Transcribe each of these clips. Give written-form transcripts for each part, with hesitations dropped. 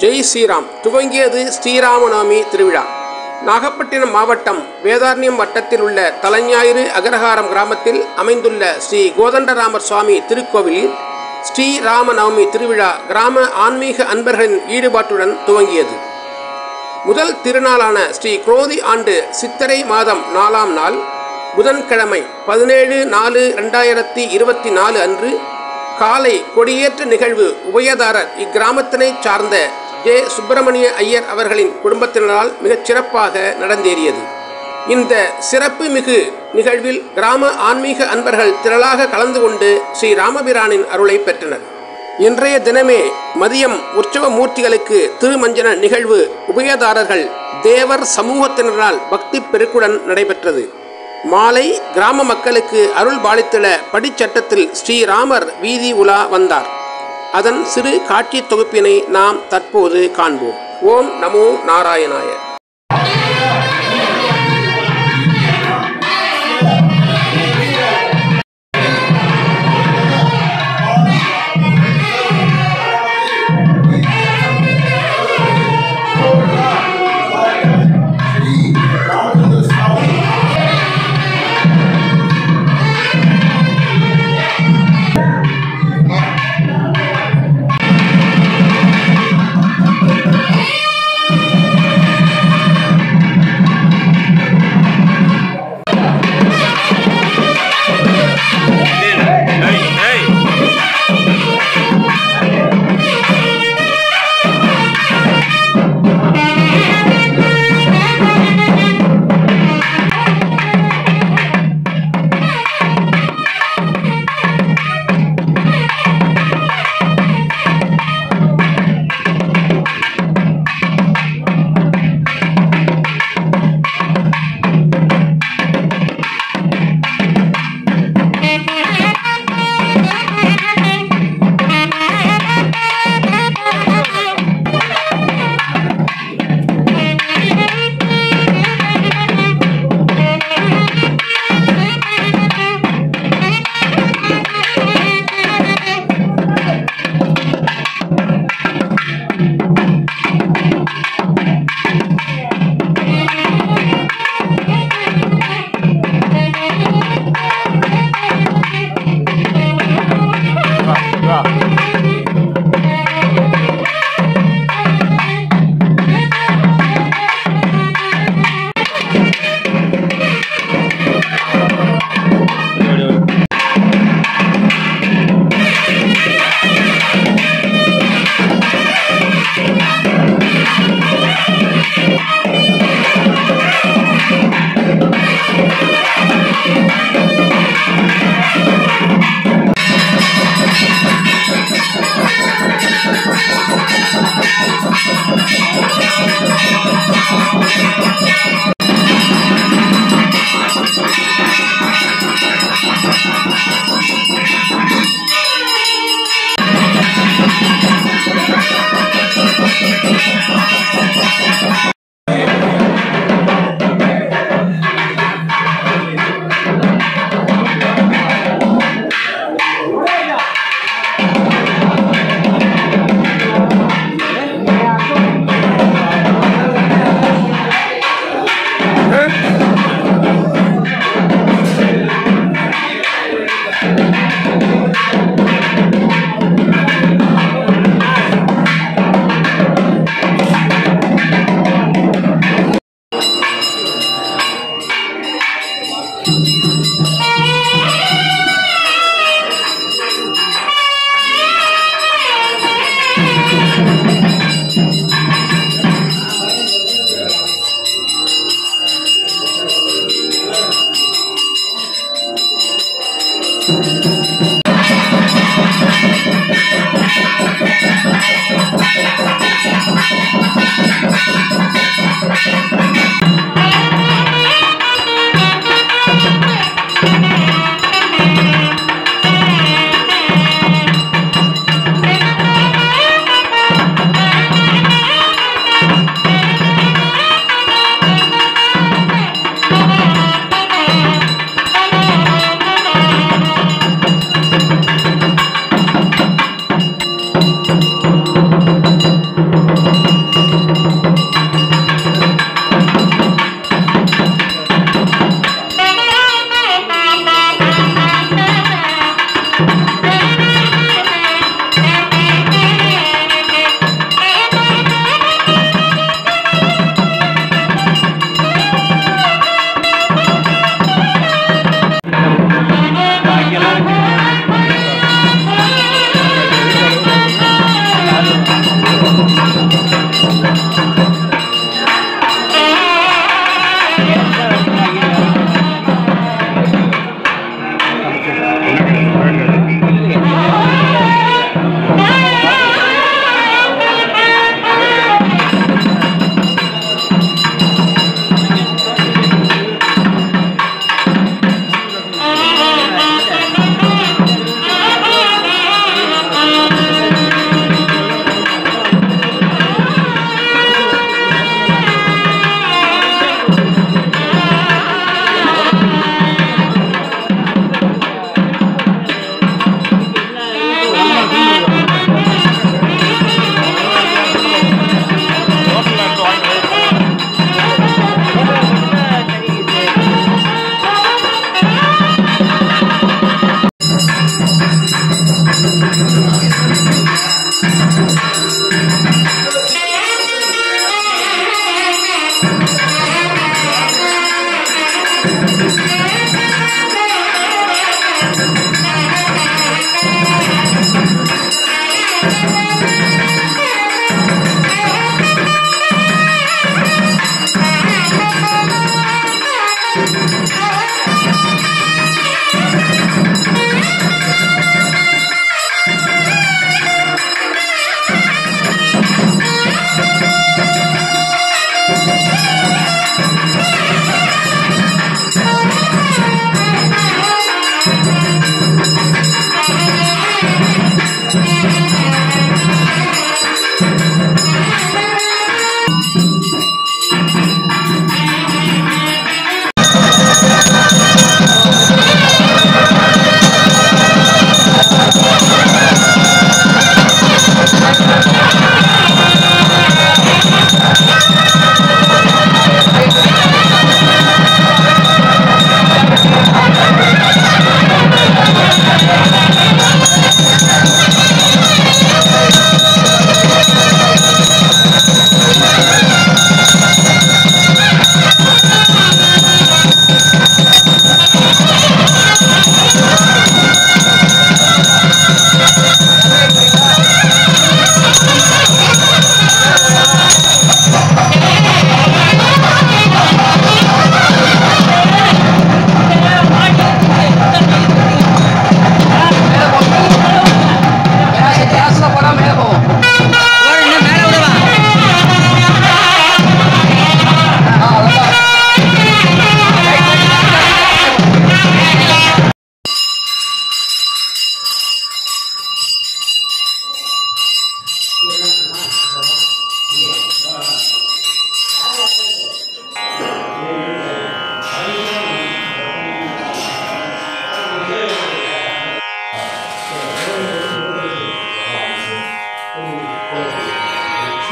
ஜெய் ஸ்ரீராம் துவங்கியது ஸ்ரீராமநவமி திருவிழா. நாகப்பட்டினம் மாவட்டம் வேதாரண்யம் வட்டத்தில் உள்ள தலைஞாயிறு அகரஹாரம் கிராமத்தில் அமைந்துள்ள ஸ்ரீ கோதண்டராமர் சுவாமி திருக்கோவிலில் ஸ்ரீராமநவமி திருவிழா கிராம ஆன்மீக அன்பர்களின் ஈடுபாட்டுடன் துவங்கியது. முதல் திருநாளான ஸ்ரீ குரோதி ஆண்டு சித்திரை மாதம் 4ஆம் நாள் புதன்கிழமை 17/4/2024 அன்று காலை கொடியேற்ற நிகழ்வு உபயதாரர் இக்கிராமத்தினை சார்ந்த ஜே சுப்பிரமணிய ஐயர் அவர்களின் குடும்பத்தினரால் மிகச் சிறப்பாக நடந்தேறியது. இந்த சிறப்பு மிகு நிகழ்வில் கிராம ஆன்மீக அன்பர்கள் திரளாக கலந்து கொண்டு ஸ்ரீ ராமபிரானின் அருளை பெற்றனர். இன்றைய தினமே மதியம் உற்சவ மூர்த்திகளுக்கு திருமஞ்சன நிகழ்வு உபயதாரர்கள் தேவர் சமூகத்தினரால் பக்தி பெருக்குடன் நடைபெற்றது. மாலை கிராம மக்களுக்கு அருள் பாலித்திட படிச்சட்டத்தில் ஸ்ரீராமர் வீதி உலா வந்தார். அதன் சிறு காட்சி தொகுப்பினை நாம் தற்போது காண்போம். ஓம் நமோ நாராயணாய.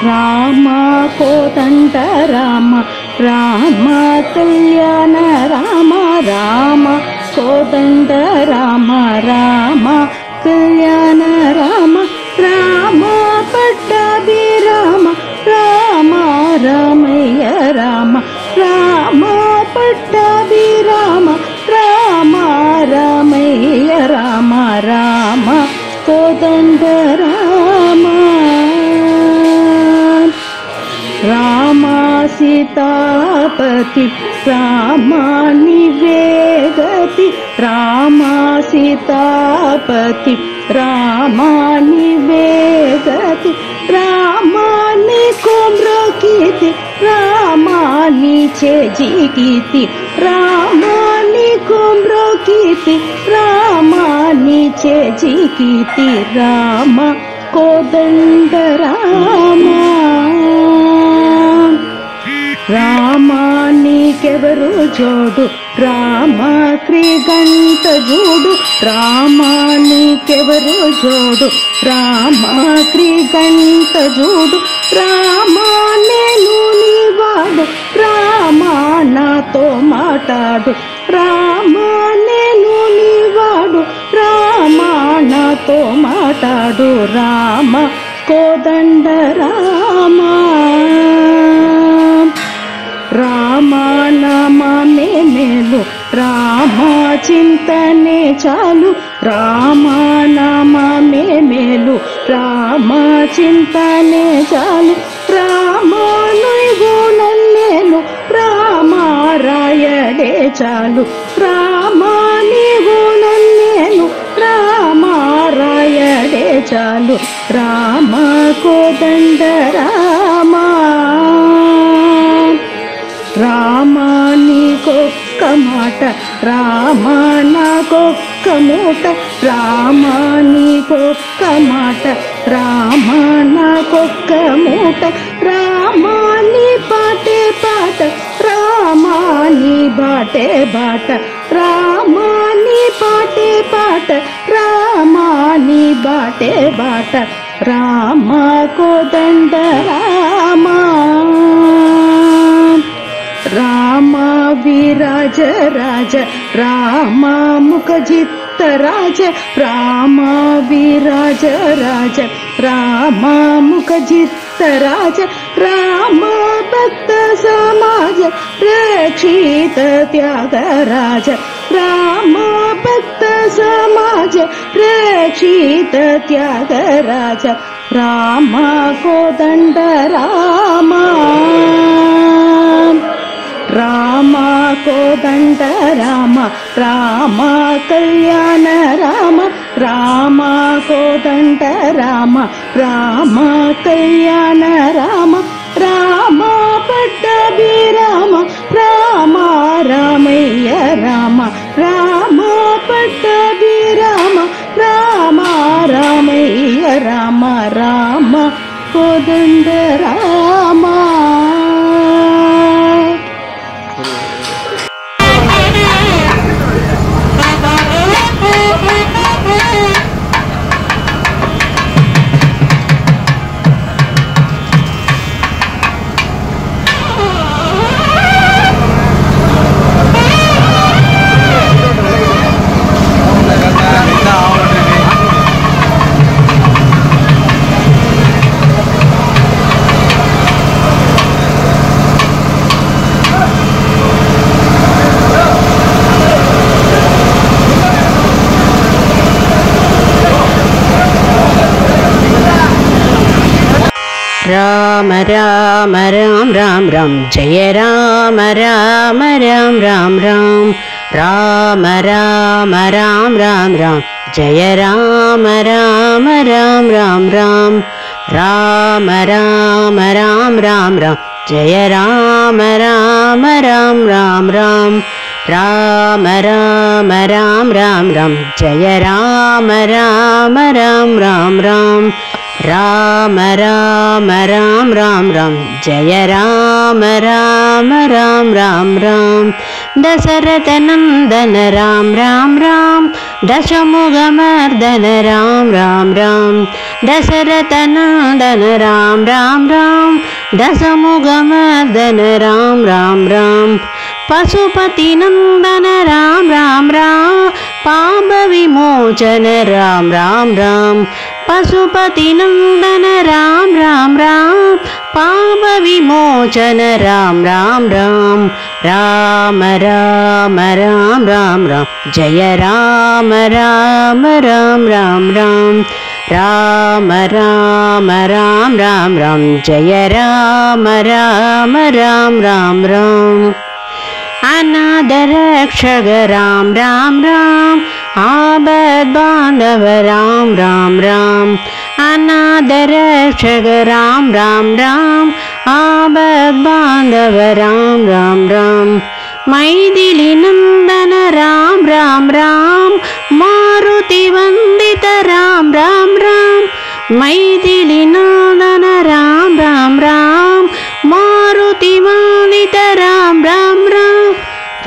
రామ కోదండ రామ రామ కళ్యాణ రామ రామ కోదండ రామ రామ కళ్యాణ రామ రామ పట్టాభి రామ రామ రామయ్య రామ రామ పట్టాభి రామ రామ రామయ్య రామ రామ కోదండ రామ రామ సీతాపతి రామ నివేదతి రామ సీతాపతి రామ నివేదతి రామాని కుమ్రకీతి రామాని చేజికీతి రామాని కుమ్రకీతి రామాని చేజికీతి రామ కోదండ రామ రామానికెవరు జోడు రామ క్రీగంట జోడు రామానికెవరు జోడు రామ క్రీగంట జోడు రామ నేను నీవాడు రామ నాతో మాట్లాడు రామ నేను నీవాడు రామ నాతో మాట్లాడు రామ కోదండ రామ రామ నామమే మేలు రామ చింతనే చాలు రామ నామమే మేలు రామ రామ చింతనే చాలు రామానుగు నన్నేలు రామారాయడే చాలు రామా నీవు నన్నేలు రామారాయడే చాలు రామ కోదండ రామా రామా నీకొక్క మాట రామా నాకొక్క మూట రామా నీకొక్క మాట రామా నాకొక్క మూట రామా నీ పాటే పాట రామా నీ బాటే బాట రామా నీ పాటే పాట రామా నీ బాటే బాట రామ కోదండ రామా రామ విరాజ రాజ రామ ముఖజిత్త రాజ రామ విరాజ రాజ రామ ముఖజిత్త రాజ రామ భక్త సమాజ రక్షిత త్యాగరాజ రామ భక్త సమాజ రక్షిత త్యాగరాజ రామ కోదండ రామ రామ కోదండ రామ రామ కళ్యాణ రామ రామ కోదండ రామ రామ కళ్యాణ రామ రామ పట్టాభి రామ రామ రామయ్య రామ రామ పట్టాభి రామ రామ రామయ్య రామ రామ కోదండ రామ राम राम राम राम राम जय राम राम राम राम राम राम राम राम राम राम जय राम राम राम राम राम राम राम राम राम राम जय राम राम राम राम राम राम राम राम राम राम जय राम राम राम राम राम राम राम राम राम राम जय राम राम राम राम राम दशरथ नंदन राम राम राम दशमुखमर्दन राम राम राम दशरथ नंदन राम राम राम दशमुखमर्दन राम राम राम पशुपति नंदन राम राम राम पाप विमोचन राम राम राम पशुपति नंदन राम राम राम पाप विमोचन राम राम राम राम राम राम राम राम जय राम राम राम राम राम राम राम राम राम राम जय राम राम राम राम राम अनाथ रक्षक राम राम राम आबद बांधव राम राम राम अनाथ रक्षक राम राम राम आबद बांधव राम राम राम मैथिली नंदन राम राम राम मारुति वंदित राम राम राम मैथिली नंदन राम राम राम मारुति वंदित राम राम राम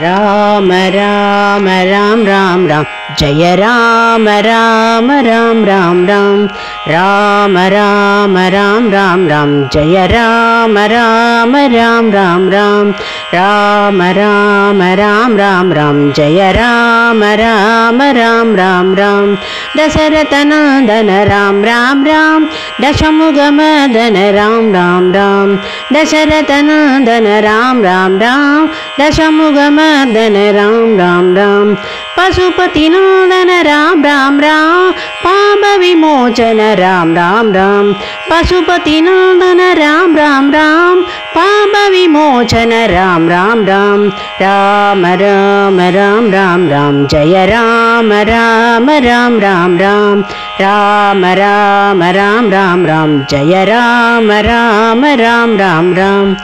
राम राम राम राम राम जय राम राम राम राम राम राम राम राम राम राम जय राम राम राम राम राम राम राम राम राम राम जय राम राम राम राम राम दशरथ नंदन राम राम राम दशमुखमर्दन राम राम राम दशरथ नंदन राम राम राम दशमुखमर्दन राम राम राम पशुपति नंदन राम राम राम पाप विमोचन राम राम राम पशुपति नंदन राम राम राम पाप विमोचन राम राम राम राम राम राम राम राम जय राम राम राम राम राम राम राम राम राम राम जय राम राम राम राम राम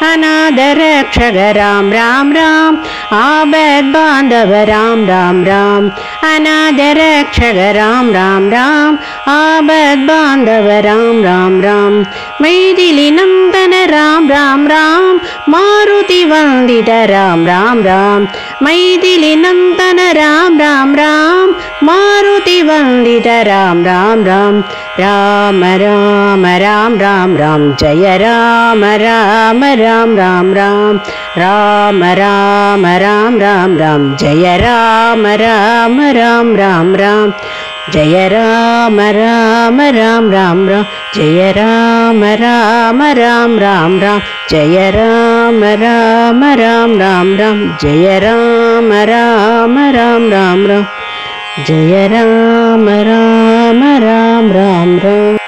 अनाथ रक्षक राम राम राम आबद बांधव राम राम राम अनाथ रक्षक राम राम राम आबद बांधव राम राम राम मैथिली नंदन राम राम राम मारुति वंदित राम राम राम मैथिली नंदन राम राम राम मारुति वंदित राम राम राम राम राम राम राम राम जय राम राम राम राम राम राम राम राम राम राम जय राम राम राम राम राम जय राम राम राम राम राम जय राम राम राम राम राम जय राम राम राम राम राम जय राम राम राम राम राम जय राम राम राम राम